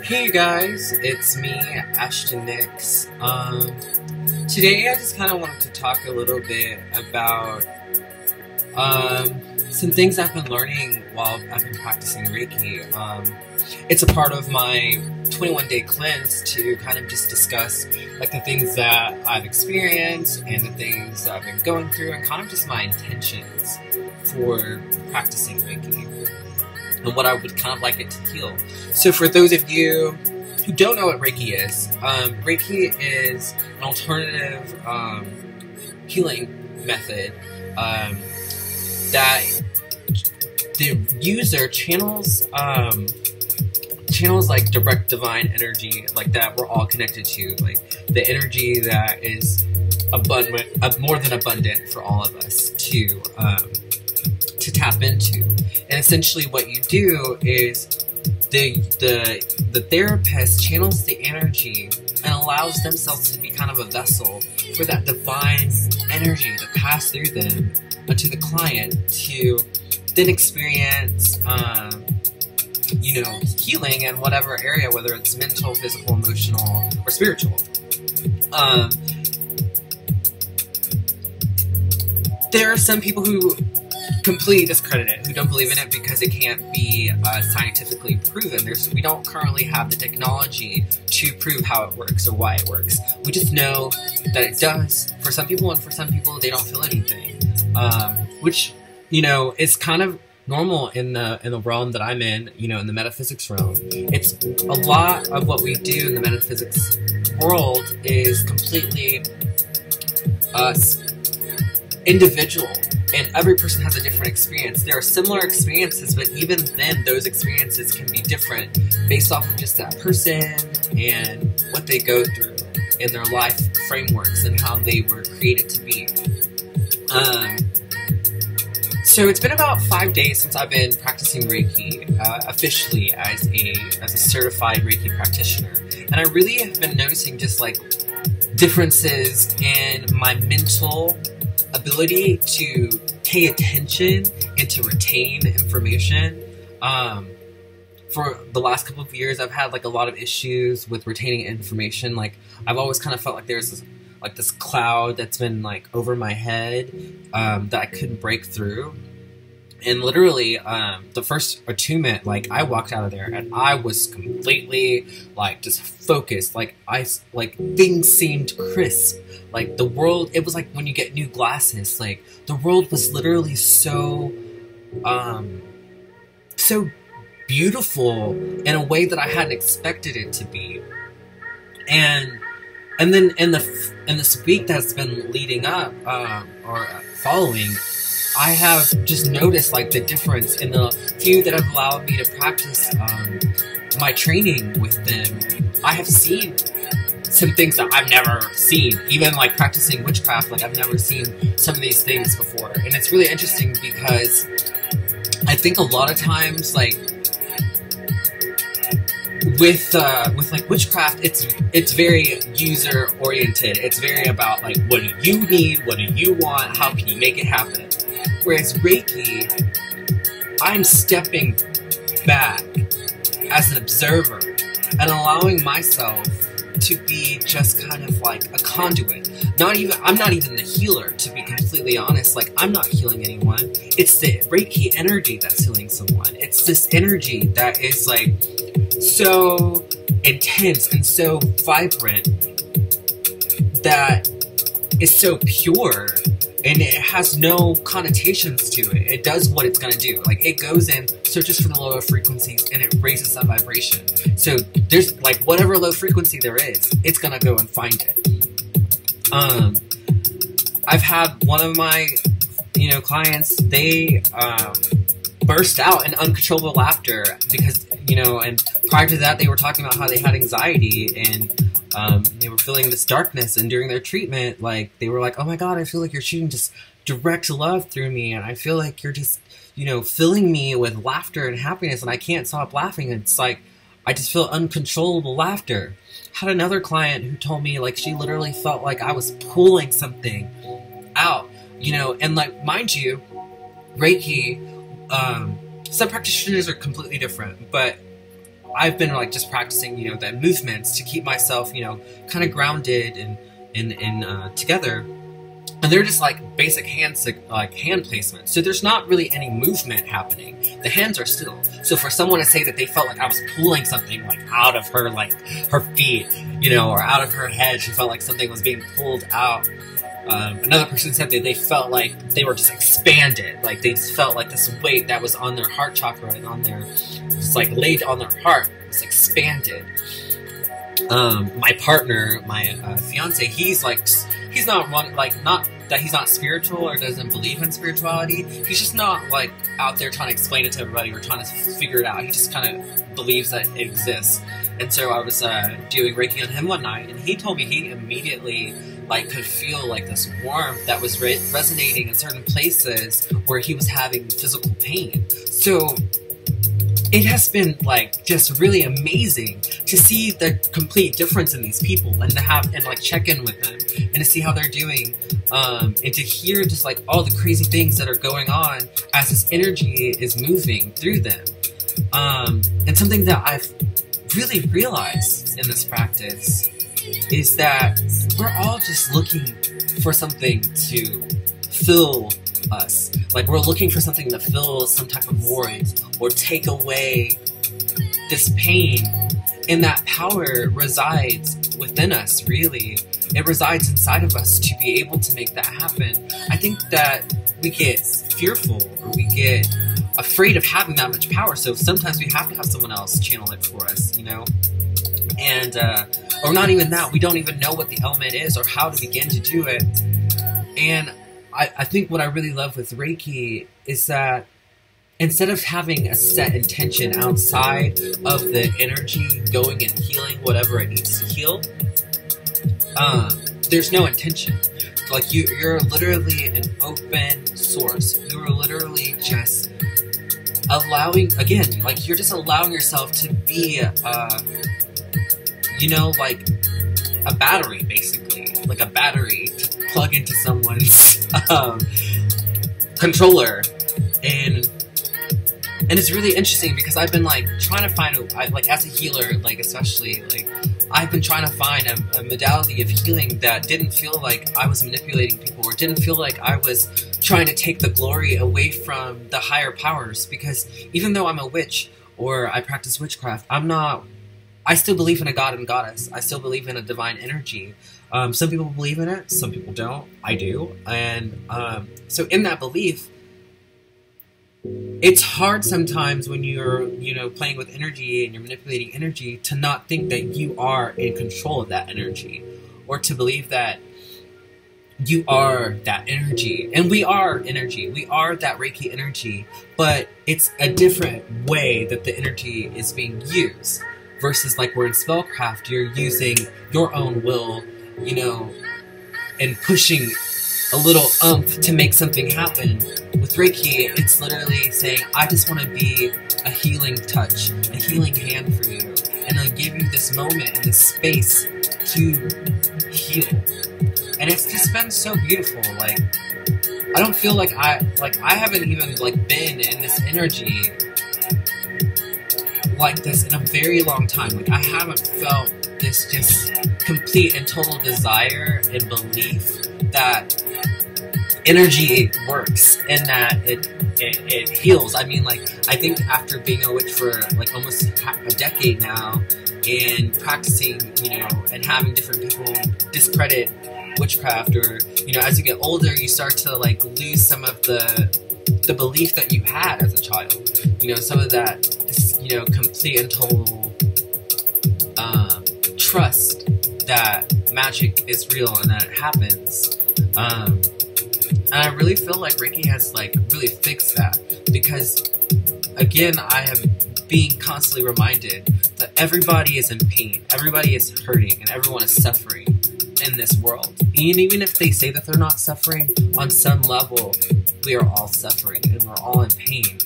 Hey you guys, it's me, Ashton Nix. Today I just kind of wanted to talk a little bit about some things I've been learning while I've been practicing Reiki. It's a part of my 21-day cleanse to kind of just discuss like the things that I've experienced and the things that I've been going through and kind of just my intentions for practicing Reiki and what I would kind of like it to heal. So for those of you who don't know what Reiki is an alternative healing method that the user channels like direct divine energy, like that we're all connected to, like the energy that is abundant, more than abundant for all of us to tap into. And essentially what you do is the therapist channels the energy and allows themselves to be kind of a vessel for that divine energy to pass through them to the client to then experience healing in whatever area, whether it's mental, physical, emotional, or spiritual. There are some people who completely discredit it, who don't believe in it because it can't be scientifically proven. We don't currently have the technology to prove how it works or why it works. We just know that it does for some people, and for some people they don't feel anything, which is kind of normal in the realm that I'm in, in the metaphysics realm. It's a lot of what we do in the metaphysics world is completely individual, and every person has a different experience. There are similar experiences, but even then those experiences can be different based off of just that person and what they go through in their life frameworks and how they were created to be. So it's been about 5 days since I've been practicing Reiki officially as a certified Reiki practitioner, and I really have been noticing just like differences in my mental ability to pay attention and to retain information. For the last couple of years, I've had like a lot of issues with retaining information. Like I've always kind of felt like there's this cloud that's been like over my head that I couldn't break through. And literally, the first attunement, like I walked out of there and I was completely like just focused. Like things seemed crisp. Like the world, it was like when you get new glasses. Like the world was literally so beautiful in a way that I hadn't expected it to be. And then in this week that's been leading up or following, I have just noticed like the difference in the few that have allowed me to practice my training with them. I have seen some things that I've never seen, even like practicing witchcraft. Like I've never seen some of these things before, and it's really interesting because I think a lot of times like with like witchcraft, it's very user oriented. It's very about like, what do you need, what do you want, how can you make it happen? Whereas Reiki, I'm stepping back as an observer and allowing myself to be just kind of like a conduit. I'm not even the healer, to be completely honest. Like I'm not healing anyone. It's the Reiki energy that's healing someone. It's this energy that is like so intense and so vibrant, that is so pure, and it has no connotations to it. It does what it's gonna do. Like it goes in, searches for the lower frequencies, and it raises that vibration. So there's like whatever low frequency there is, it's gonna go and find it. I've had one of my clients, they burst out in uncontrollable laughter because and prior to that they were talking about how they had anxiety and they were feeling this darkness, and during their treatment, like they were like, oh my god, I feel like you're shooting just direct love through me, and I feel like you're just filling me with laughter and happiness, and I can't stop laughing. It's like I just feel uncontrollable laughter. Had another client who told me like she literally felt like I was pulling something out, and like, mind you, Reiki, some practitioners are completely different, but I've been like just practicing, you know, the movements to keep myself, you know, kind of grounded and together. And they're just like basic hand placement. So there's not really any movement happening. The hands are still. So for someone to say that they felt like I was pulling something like out of her, like her feet, you know, or out of her head, she felt like something was being pulled out. Another person said that they felt like they were just expanded. Like they just felt like this weight that was on their heart chakra and on their, just like laid on their heart, was expanded. My partner, my fiance, he's not one, like, not that he's not spiritual or doesn't believe in spirituality. He's just not like out there trying to explain it to everybody or trying to figure it out. He just kind of believes that it exists. And so I was doing Reiki on him one night, and he told me he immediately like could feel like this warmth that was resonating in certain places where he was having physical pain. So it has been like just really amazing to see the complete difference in these people, and to have and like check in with them and to see how they're doing, and to hear just like all the crazy things that are going on as this energy is moving through them. And something that I've really realized in this practice is that we're all just looking for something to fill us. Like we're looking for something to fill some type of void or take away this pain, and that power resides within us, really. It resides inside of us to be able to make that happen. I think that we get fearful or we get afraid of having that much power, so sometimes we have to have someone else channel it for us, you know? And, or not even that, we don't even know what the element is or how to begin to do it. And I think what I really love with Reiki is that instead of having a set intention outside of the energy going and healing whatever it needs to heal, there's no intention. Like you're literally an open source. You're literally just allowing, again, like you're just allowing yourself to be, you know, like a battery, basically. Like a battery to plug into someone's controller. And it's really interesting because I've been like trying to find like as a healer, like especially, like I've been trying to find a modality of healing that didn't feel like I was manipulating people or didn't feel like I was trying to take the glory away from the higher powers. Because even though I'm a witch or I practice witchcraft, I still believe in a god and goddess. I still believe in a divine energy. Some people believe in it, some people don't. I do. And so in that belief, it's hard sometimes when you're, you know, playing with energy and you're manipulating energy to not think that you are in control of that energy, or to believe that you are that energy. And we are energy. We are that Reiki energy, but it's a different way that the energy is being used. Versus like where in spellcraft, you're using your own will, you know, and pushing a little oomph to make something happen. With Reiki, it's literally saying, I just want to be a healing touch, a healing hand for you, and I'll give you this moment and this space to heal. And it's just been so beautiful. Like, I don't feel like I haven't even like been in this energy like this in a very long time. Like, I haven't felt this just complete and total desire and belief that energy works and that it heals. I mean, like, I think after being a witch for like almost a decade now and practicing, you know, and having different people discredit witchcraft, or, you know, as you get older, you start to like lose some of the belief that you had as a child. You know, some of that, you know, complete and total trust that magic is real and that it happens. And I really feel like Reiki has like really fixed that, because again, I am being constantly reminded that everybody is in pain, everybody is hurting, and everyone is suffering in this world. And even if they say that they're not suffering, on some level, we are all suffering and we're all in pain.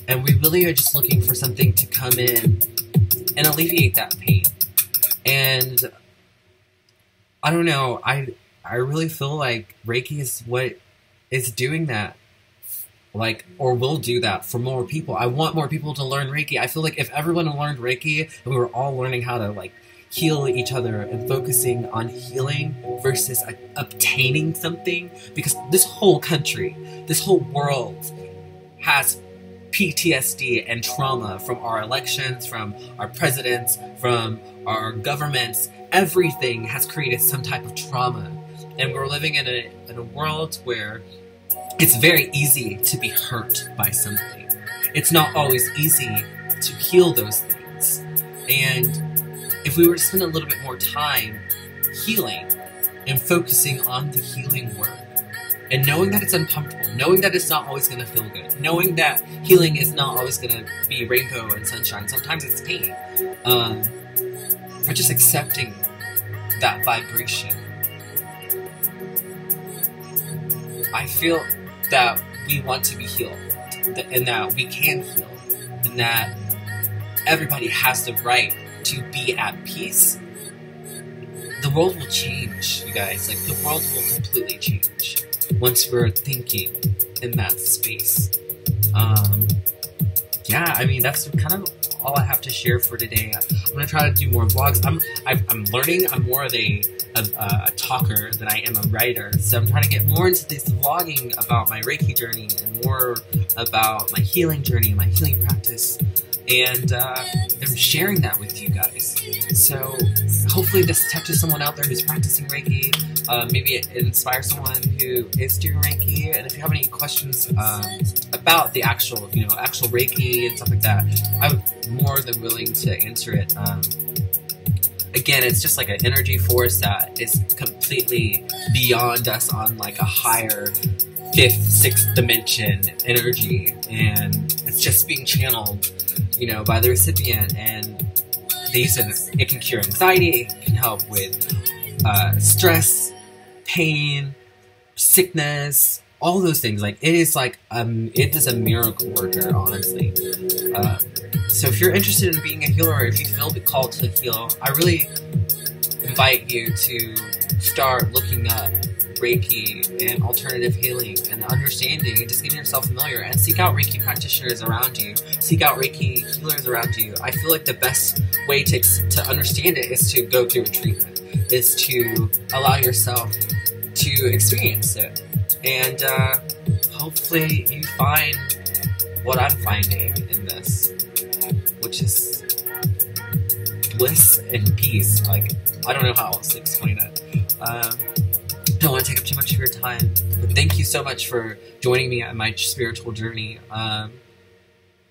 And we really are just looking for something to come in and alleviate that pain. And I don't know, I really feel like Reiki is what is doing that like, or will do that for more people. I want more people to learn Reiki. I feel like if everyone learned Reiki and we were all learning how to like heal each other and focusing on healing versus obtaining something, because this whole country, this whole world has PTSD and trauma from our elections, from our presidents, from our governments. Everything has created some type of trauma, and we're living in a world where it's very easy to be hurt by something. It's not always easy to heal those things. And if we were to spend a little bit more time healing and focusing on the healing work, and knowing that it's uncomfortable, knowing that it's not always going to feel good, knowing that healing is not always going to be rainbow and sunshine, sometimes it's pain, but just accepting that vibration. I feel that we want to be healed, and that we can heal, and that everybody has the right to be at peace. The world will change, you guys. Like, the world will completely change once we're thinking in that space. Yeah, I mean, that's kind of all I have to share for today. I'm gonna try to do more vlogs. I'm learning. I'm more of a talker than I am a writer. So I'm trying to get more into this vlogging about my Reiki journey and more about my healing journey, my healing practice, and I'm sharing that with you guys. So hopefully this touches someone out there who's practicing Reiki. Maybe it inspires someone who is doing Reiki. And if you have any questions about the actual Reiki and stuff like that, I'm more than willing to answer it. Again, it's just like an energy force that is completely beyond us on like a higher 5th, 6th dimension energy, and it's just being channeled, by the recipient. And they said it can cure anxiety, it can help with stress, pain, sickness, all those things. Like, it is like it is a miracle worker, honestly. So if you're interested in being a healer, or if you feel called to heal, I really invite you to start looking up Reiki and alternative healing and understanding, and just getting yourself familiar, and seek out Reiki practitioners around you, seek out Reiki healers around you. I feel like the best way to understand it is to go through a treatment, is to allow yourself to experience it, and hopefully you find what I'm finding in this, which is bliss and peace. Like, I don't know how else to explain it. I don't want to take up too much of your time, but thank you so much for joining me on my spiritual journey.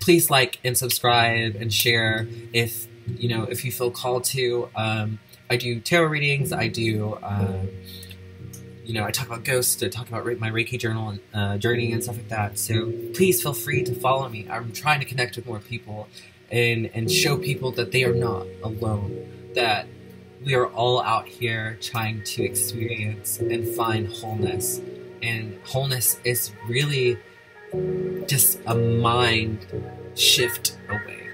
Please like and subscribe and share if you feel called to. I do tarot readings. I do, I talk about ghosts. I talk about my Reiki journal and journey and stuff like that. So please feel free to follow me. I'm trying to connect with more people and show people that they are not alone, that we are all out here trying to experience and find wholeness. And wholeness is really just a mind shift away.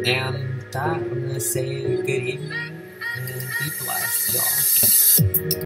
And that, I'm going to say good evening and be blessed, y'all.